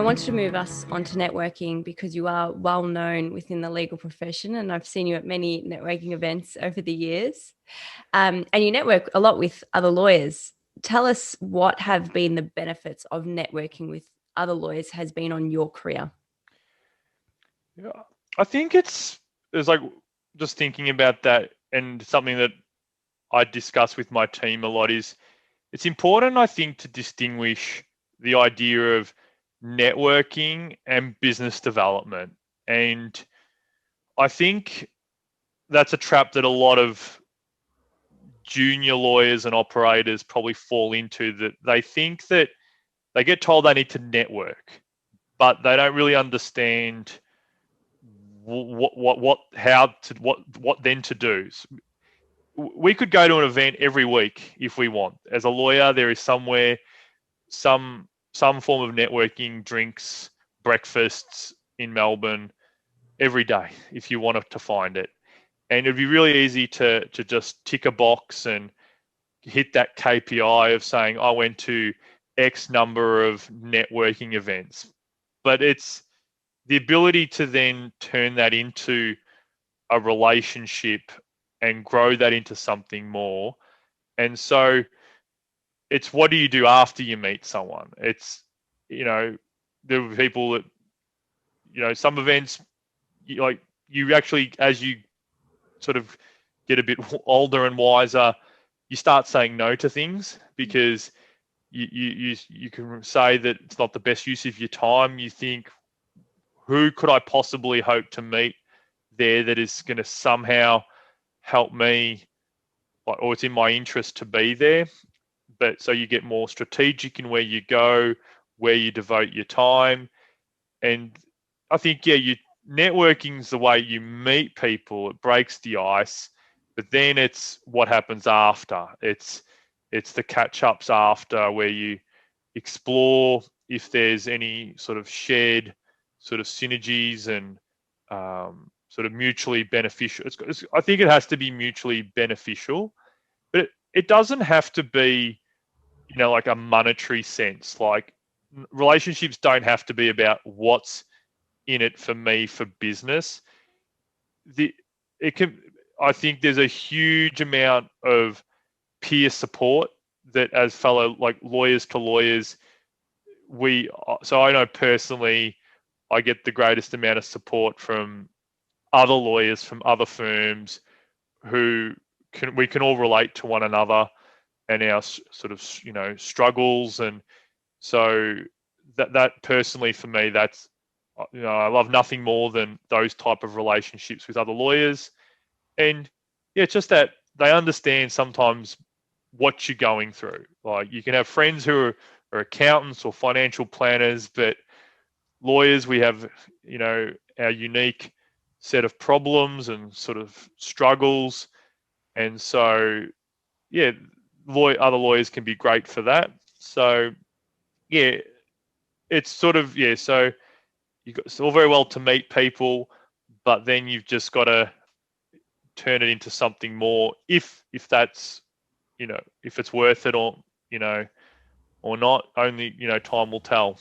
I wanted to move us onto networking because you are well known within the legal profession, and I've seen you at many networking events over the years. And you network a lot with other lawyers. Tell us what have been the benefits of networking with other lawyers has been on your career. Yeah, I think it's like just thinking about that, and something that I discuss with my team a lot is it's important, I think, to distinguish the idea of networking and business development. And I think that's a trap that a lot of junior lawyers and operators probably fall into, that they think that they get told they need to network, but they don't really understand what then to do. We could go to an event every week if we want. As a lawyer, there is somewhere some form of networking, drinks, breakfasts in Melbourne every day if you wanted to find it. And it'd be really easy to just tick a box and hit that KPI of saying I went to X number of networking events. But it's the ability to then turn that into a relationship and grow that into something more. And so it's, what do you do after you meet someone? It's, you know, there are people that, some events, you actually, as you sort of get a bit older and wiser, you start saying no to things because you can say that it's not the best use of your time. You think, who could I possibly hope to meet there that is going to somehow help me, or it's in my interest to be there. But so you get more strategic in where you go, where you devote your time. And I think, yeah, networking's the way you meet people. It breaks the ice, but then it's what happens after. It's the catch ups after, where you explore if there's any sort of shared sort of synergies and sort of mutually beneficial. I think it has to be mutually beneficial, but it doesn't have to be, like a monetary sense. Like, relationships don't have to be about what's in it for me for business. The it can. I think there's a huge amount of peer support that, as fellow like lawyers to lawyers, we. So I know personally, I get the greatest amount of support from other lawyers from other firms who we can all relate to one another and our sort of struggles. And so that personally for me, that's, I love nothing more than those type of relationships with other lawyers. And yeah, it's just that they understand sometimes what you're going through. Like, you can have friends who are accountants or financial planners, but lawyers, we have, our unique set of problems and sort of struggles. And so, yeah, other lawyers can be great for that. So, yeah, it's sort of, yeah, so it's all very well to meet people, but then you've just got to turn it into something more, if that's, if it's worth it, or, or not, only, time will tell.